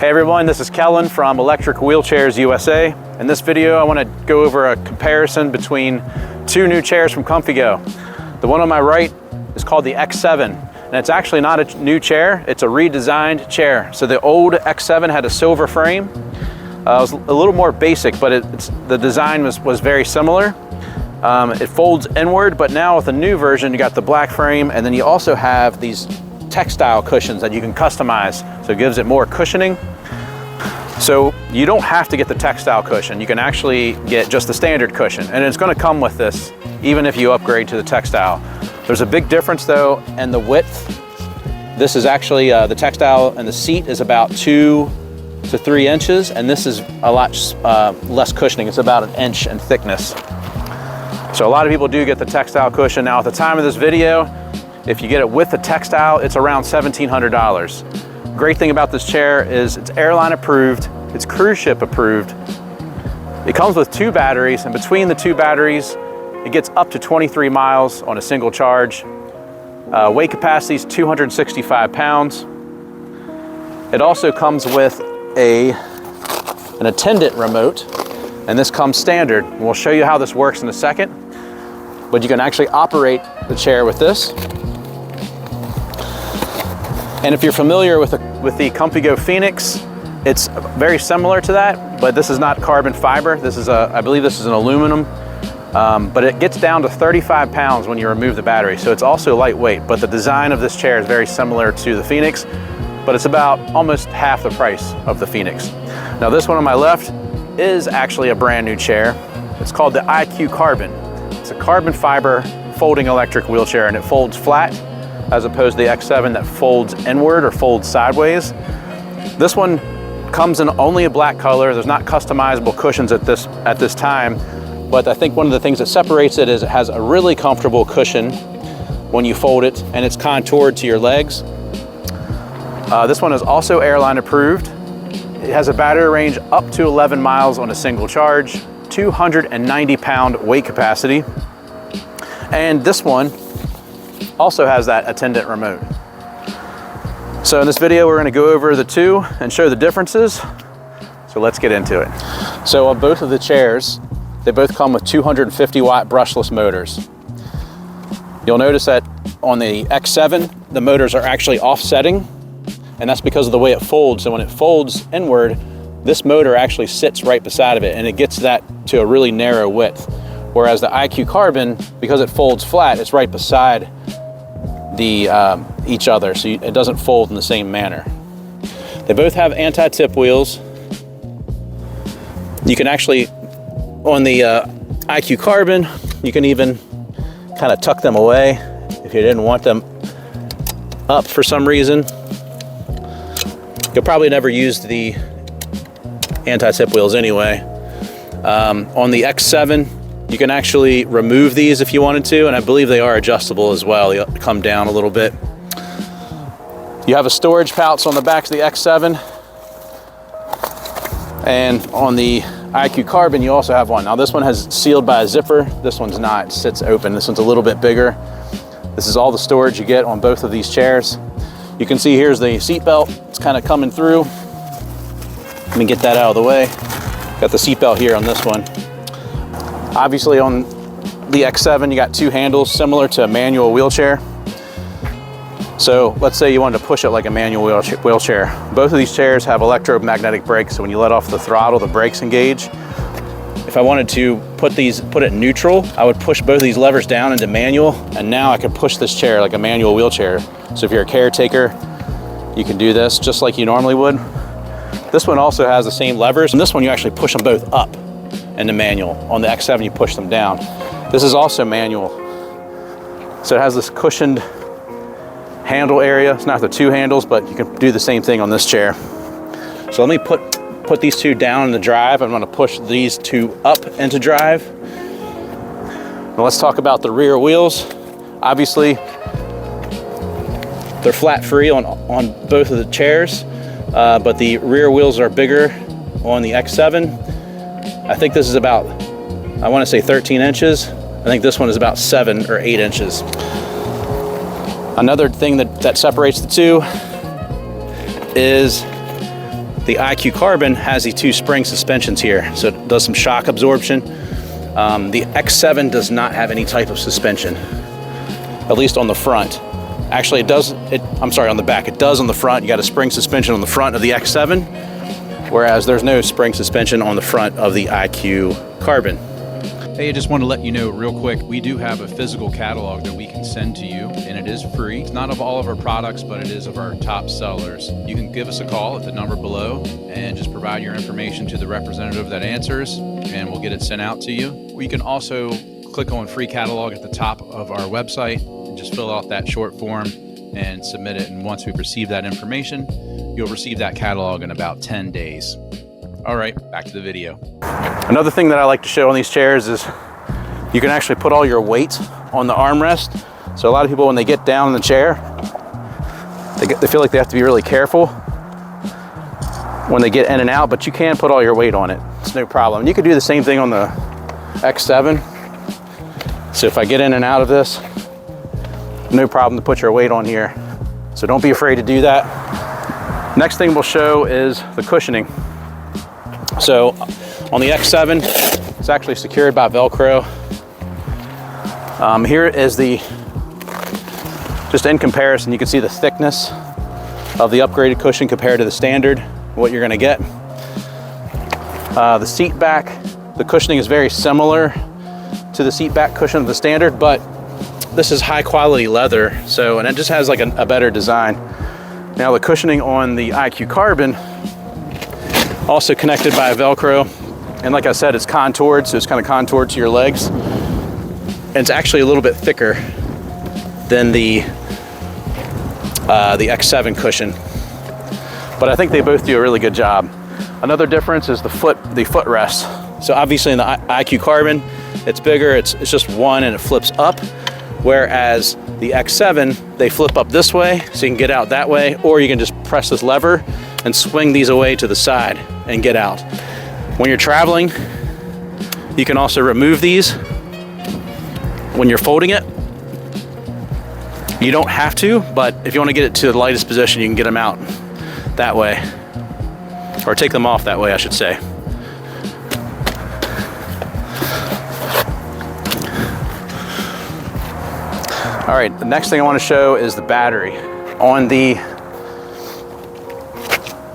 Hey everyone, this is Kellen from Electric Wheelchairs USA. In this video, I want to go over a comparison between two new chairs from ComfyGo. The one on my right is called the X-7, and it's actually not a new chair, it's a redesigned chair. So the old X-7 had a silver frame. It was a little more basic, but the design was very similar. It folds inward, but now with the new version, you got the black frame, and then you also have these textile cushions that you can customize, so it gives it more cushioning. So you don't have to get the textile cushion, you can actually get just the standard cushion, and it's going to come with this even if you upgrade to the textile. There's a big difference though in the width. This is actually the textile, and the seat is about 2 to 3 inches, and this is a lot less cushioning. It's about 1 inch in thickness. So a lot of people do get the textile cushion. Now at the time of this video, if you get it with the textile, it's around $1,700. Great thing about this chair is it's airline approved, it's cruise ship approved. It comes with 2 batteries, and between the 2 batteries, it gets up to 23 miles on a single charge. Weight capacity is 265 pounds. It also comes with an attendant remote, and this comes standard. We'll show you how this works in a second, but you can actually operate the chair with this. And if you're familiar with the ComfyGo Phoenix, it's very similar to that, but this is not carbon fiber. This is I believe this is an aluminum, but it gets down to 35 pounds when you remove the battery. So it's also lightweight, but the design of this chair is very similar to the Phoenix, but it's about almost half the price of the Phoenix. Now this one on my left is actually a brand new chair. It's called the iQ Carbon. It's a carbon fiber folding electric wheelchair, and it folds flat, as opposed to the X7 that folds inward or folds sideways. This one comes in only a black color. There's not customizable cushions at this time, but I think one of the things that separates it is it has a really comfortable cushion when you fold it, and it's contoured to your legs. This one is also airline approved. It has a battery range up to 11 miles on a single charge, 290-pound weight capacity, and this one also has that attendant remote. So in this video, we're going to go over the two and show the differences. So let's get into it. So on both of the chairs, they both come with 250-watt brushless motors. You'll notice that on the X7, the motors are actually offsetting, and that's because of the way it folds. So when it folds inward, this motor actually sits right beside of it, and it gets that to a really narrow width. Whereas the iQ Carbon, because it folds flat, it's right beside each other, so it doesn't fold in the same manner. They both have anti-tip wheels. You can actually, on the iQ Carbon, you can even kind of tuck them away if you didn't want them up for some reason. You'll probably never use the anti-tip wheels anyway. On the X7, you can actually remove these if you wanted to, and I believe they are adjustable as well. They'll come down a little bit. You have a storage pouch on the back of the X7, and on the iQ Carbon, you also have one. Now this one has sealed by a zipper. This one's not, it sits open. This one's a little bit bigger. This is all the storage you get on both of these chairs. You can see here's the seat belt. It's kind of coming through. Let me get that out of the way. Got the seat belt here on this one. Obviously on the X7, you got 2 handles similar to a manual wheelchair. So let's say you wanted to push it like a manual wheelchair. Both of these chairs have electromagnetic brakes, so when you let off the throttle, the brakes engage. If I wanted to put it neutral, I would push both of these levers down into manual, and now I could push this chair like a manual wheelchair. So if you're a caretaker, you can do this just like you normally would. This one also has the same levers, and this one you actually push them both up into manual. On the X7, you push them down. This is also manual. So it has this cushioned handle area. It's not the 2 handles, but you can do the same thing on this chair. So let me put these 2 down in the drive. I'm gonna push these 2 up into drive. Now let's talk about the rear wheels. Obviously, they're flat free on both of the chairs, but the rear wheels are bigger on the X7. I think this is about, I want to say 13 inches. I think this one is about 7 or 8 inches. Another thing that separates the two is The IQ Carbon has the 2 spring suspensions here, so it does some shock absorption. The X7 does not have any type of suspension, at least on the front. Actually, I'm sorry, on the back. It does on the front. You got a spring suspension on the front of the X7, whereas there's no spring suspension on the front of the IQ Carbon. Hey, I just want to let you know real quick, we do have a physical catalog that we can send to you, and it is free. It's not of all of our products, but it is of our top sellers. You can give us a call at the number below and just provide your information to the representative that answers, and we'll get it sent out to you. Or you can also click on free catalog at the top of our website and just fill out that short form and submit it. And once we receive that information, you'll receive that catalog in about 10 days. All right, back to the video. Another thing that I like to show on these chairs is you can actually put all your weight on the armrest. So a lot of people, when they get down in the chair, they feel like they have to be really careful when they get in and out, but you can put all your weight on it. It's no problem. You could do the same thing on the X7. So if I get in and out of this, no problem to put your weight on here. So don't be afraid to do that. Next thing we'll show is the cushioning. So on the X7, it's actually secured by Velcro. Here is just in comparison, you can see the thickness of the upgraded cushion compared to the standard, what you're gonna get. The seat back, the cushioning is very similar to the seat back cushion of the standard, but this is high quality leather, and it just has like a better design. Now the cushioning on the IQ Carbon, also connected by a Velcro, and like I said, it's contoured, so it's kind of contoured to your legs. And it's actually a little bit thicker than the X7 cushion, but I think they both do a really good job. Another difference is the footrest. So obviously in the IQ Carbon, it's bigger, it's just one and it flips up, whereas the X7, they flip up this way, so you can get out that way, or you can just press this lever and swing these away to the side and get out. When you're traveling, you can also remove these when you're folding it. You don't have to, but if you want to get it to the lightest position, you can get them out that way, or take them off that way, I should say. All right, the next thing I want to show is the battery. On the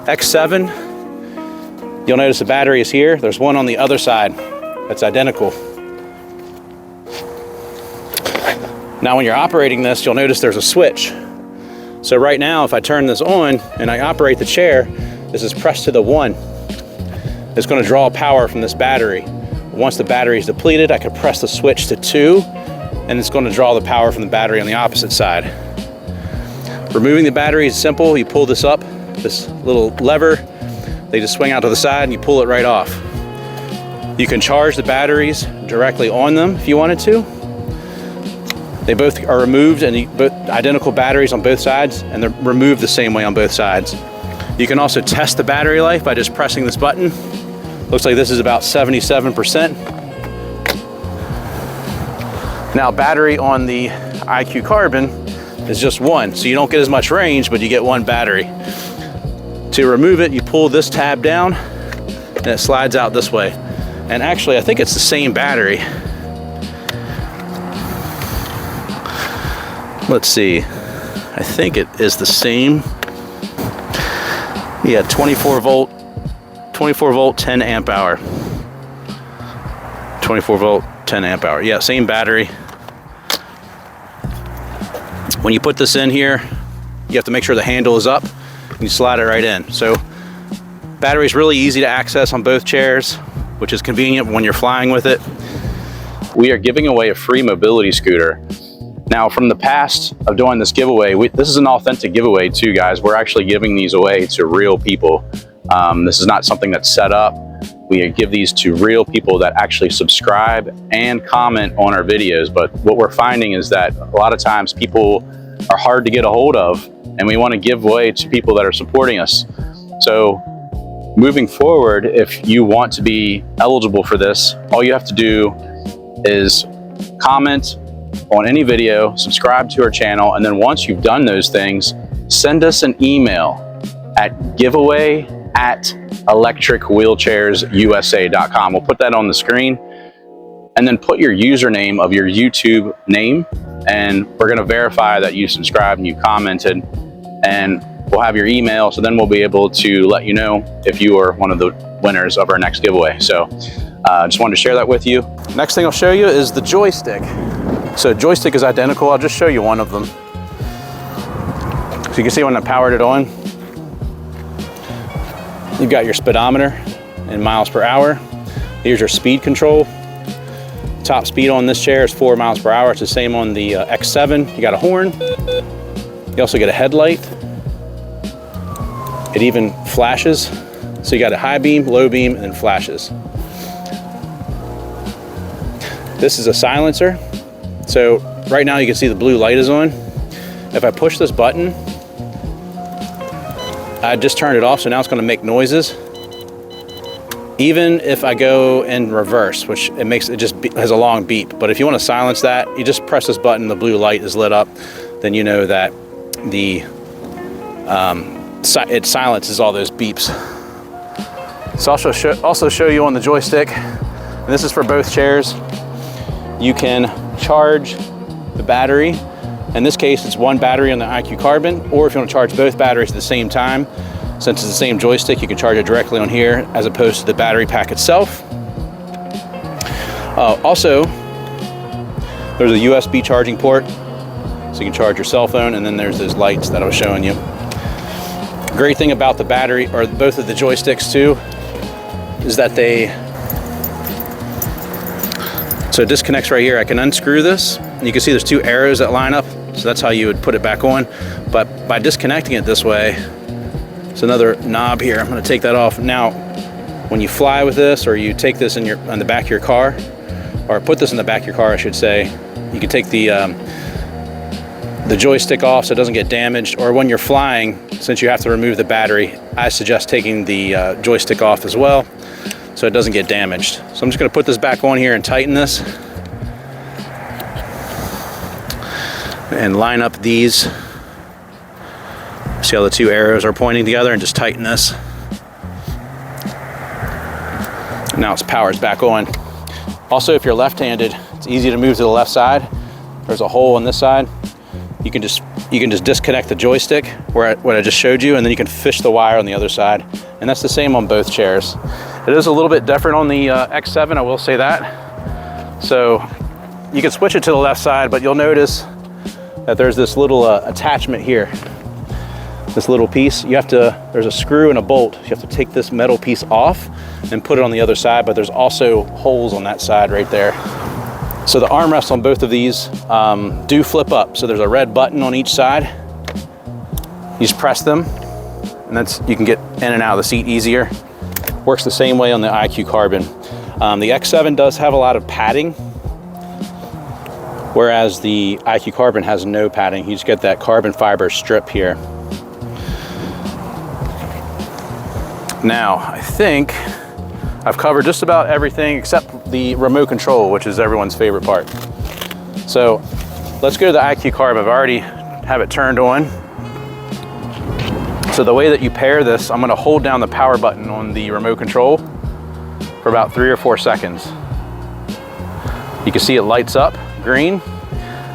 X7, you'll notice the battery is here. There's one on the other side that's identical. Now when you're operating this, you'll notice there's a switch. So right now, if I turn this on and I operate the chair, this is pressed to the 1. It's going to draw power from this battery. Once the battery is depleted, I can press the switch to 2, and it's going to draw the power from the battery on the opposite side. Removing the battery is simple. You pull this up, this little lever, they just swing out to the side and you pull it right off. You can charge the batteries directly on them if you wanted to. They both are removed, and both identical batteries on both sides, and they're removed the same way on both sides. You can also test the battery life by just pressing this button. Looks like this is about 77%. Now battery on the IQ Carbon is just 1, so you don't get as much range, but you get 1 battery. To remove it, you pull this tab down and it slides out this way. And actually, I think it's the same battery. Let's see, I think it is the same. Yeah, 24 volt, 10 amp hour. 24 volt, 10 amp hour. Yeah, same battery. When you put this in here, you have to make sure the handle is up and you slide it right in. So battery is really easy to access on both chairs, which is convenient when you're flying with it. We are giving away a free mobility scooter. Now, from the past of doing this giveaway, this is an authentic giveaway too, guys. We're actually giving these away to real people. This is not something that's set up. We give these to real people that actually subscribe and comment on our videos. But what we're finding is that a lot of times people are hard to get a hold of, and we want to give away to people that are supporting us. So moving forward, if you want to be eligible for this, all you have to do is comment on any video, subscribe to our channel, and then once you've done those things, send us an email at giveaway at electricwheelchairsusa.com. We'll put that on the screen, and then put your username of your YouTube name, and we're going to verify that you subscribed and you commented, and we'll have your email, so then we'll be able to let you know if you are one of the winners of our next giveaway. So just wanted to share that with you. Next thing I'll show you is the Joystick. So Joystick is identical. I'll just show you one of them. So you can see when I powered it on, you've got your speedometer in miles per hour. Here's your speed control. Top speed on this chair is 4 miles per hour. It's the same on the X-7. You got a horn. You also get a headlight. It even flashes. So you got a high beam, low beam, and then flashes. This is a silencer. So right now you can see the blue light is on. If I push this button, I just turned it off, so now it's going to make noises. Even if I go in reverse, which it just has a long beep. But if you want to silence that, you just press this button, the blue light is lit up, then you know that it silences all those beeps. So I'll also show you on the Joystick, and this is for both chairs. You can charge the battery. In this case, it's one battery on the IQ Carbon, or if you want to charge both batteries at the same time, since it's the same joystick, you can charge it directly on here as opposed to the battery pack itself. Also, there's a USB charging port, so you can charge your cell phone, and then there's those lights that I was showing you. Great thing about the battery, or both of the joysticks too, is that so it disconnects right here. I can unscrew this, and you can see there's 2 arrows that line up, so that's how you would put it back on. But by disconnecting it this way, it's another knob here. I'm going to take that off. Now, when you fly with this, or you take this on the back of your car, or put this in the back of your car, I should say, you can take the joystick off so it doesn't get damaged. Or when you're flying, since you have to remove the battery, I suggest taking the joystick off as well, so it doesn't get damaged. So I'm just going to put this back on here and tighten this, and line up these. See how the 2 arrows are pointing together, and just tighten this. Now its power's back on. Also, if you're left-handed, it's easy to move to the left side. There's a hole on this side. You can just disconnect the joystick what I just showed you, and then you can fish the wire on the other side. And that's the same on both chairs. It is a little bit different on the X7, I will say that. So you can switch it to the left side, but you'll notice that there's this little attachment here. This little piece, there's a screw and a bolt. You have to take this metal piece off and put it on the other side, but there's also holes on that side right there. So the armrests on both of these do flip up. So there's a red button on each side. You just press them, and you can get in and out of the seat easier. Works the same way on the IQ Carbon. The X7 does have a lot of padding, whereas the IQ Carbon has no padding. You just get that carbon fiber strip here. Now, I think I've covered just about everything except the remote control, which is everyone's favorite part. So let's go to the IQ Carbon. I've already have it turned on. So the way that you pair this, I'm gonna hold down the power button on the remote control for about 3 or 4 seconds. You can see it lights up green,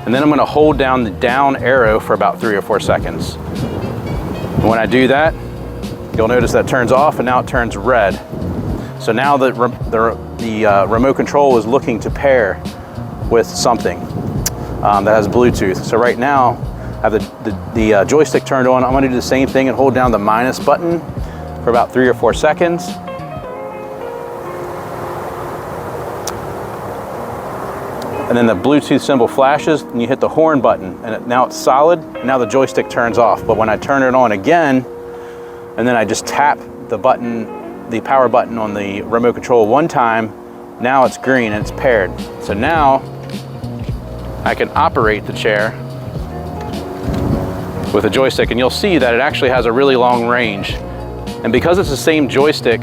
and then I'm gonna hold down the down arrow for about 3 or 4 seconds. And when I do that, you'll notice that turns off, and now it turns red. So now the remote control is looking to pair with something that has Bluetooth. So right now, I have the joystick turned on. I'm gonna do the same thing and hold down the minus button for about 3 or 4 seconds. And then the Bluetooth symbol flashes, and you hit the horn button, and now it's solid. Now the joystick turns off. But when I turn it on again, and then I just tap the power button on the remote control one time, now it's green and it's paired. So now I can operate the chair with a joystick, and you'll see that it actually has a really long range. And because it's the same joystick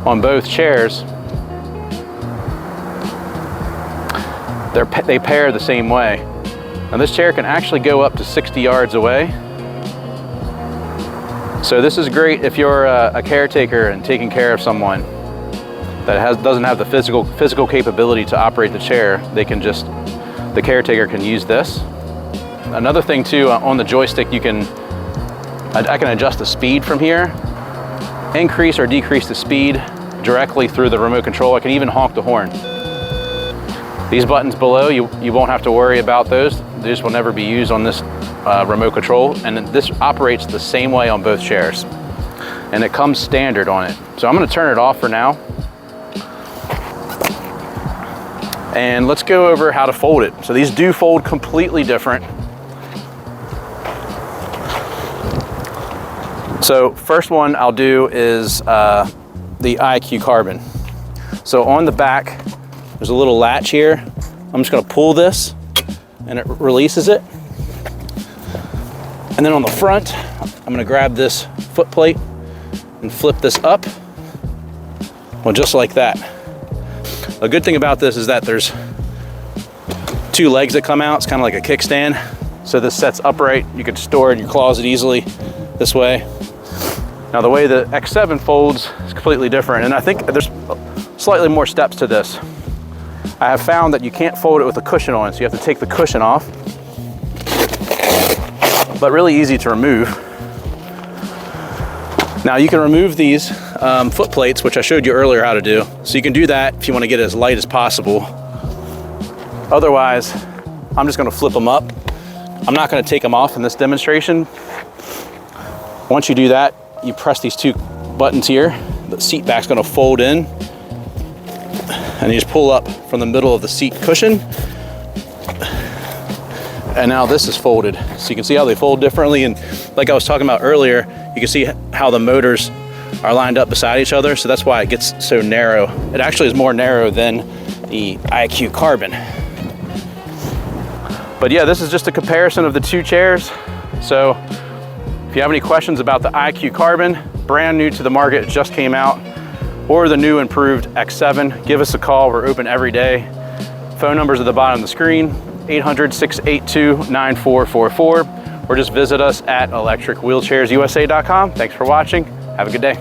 on both chairs, they pair the same way. Now this chair can actually go up to 60 yards away. So this is great if you're a caretaker and taking care of someone that doesn't have the physical capability to operate the chair. The caretaker can use this. Another thing too, on the joystick, I can adjust the speed from here, increase or decrease the speed directly through the remote control. I can even honk the horn. These buttons below, you won't have to worry about those. These will never be used on this remote control, and this operates the same way on both chairs. And it comes standard on it. So I'm gonna turn it off for now. And let's go over how to fold it. So these do fold completely different. So first one I'll do is the IQ Carbon. So on the back, there's a little latch here. I'm just gonna pull this and it releases it. And then on the front, I'm gonna grab this foot plate and flip this up. Well, just like that. A good thing about this is that there's two legs that come out. It's kind of like a kickstand. So this sets upright. You can store it in your closet easily this way. Now the way the X7 folds is completely different, and I think there's slightly more steps to this. I have found that you can't fold it with a cushion on, so you have to take the cushion off, but really easy to remove. Now you can remove these foot plates, which I showed you earlier how to do. So you can do that if you want to get it as light as possible. Otherwise, I'm just going to flip them up. I'm not going to take them off in this demonstration. Once you do that, you press these two buttons here. The seat back's going to fold in, and you just pull up from the middle of the seat cushion. And now this is folded. So you can see how they fold differently. And like I was talking about earlier, you can see how the motors are lined up beside each other. So that's why it gets so narrow. It actually is more narrow than the IQ Carbon. But yeah, this is just a comparison of the two chairs. So if you have any questions about the IQ Carbon, brand new to the market, it just came out, or the new improved X7, give us a call. We're open every day. Phone numbers at the bottom of the screen, 800-682-9444, or just visit us at electricwheelchairsusa.com. Thanks for watching. Have a good day.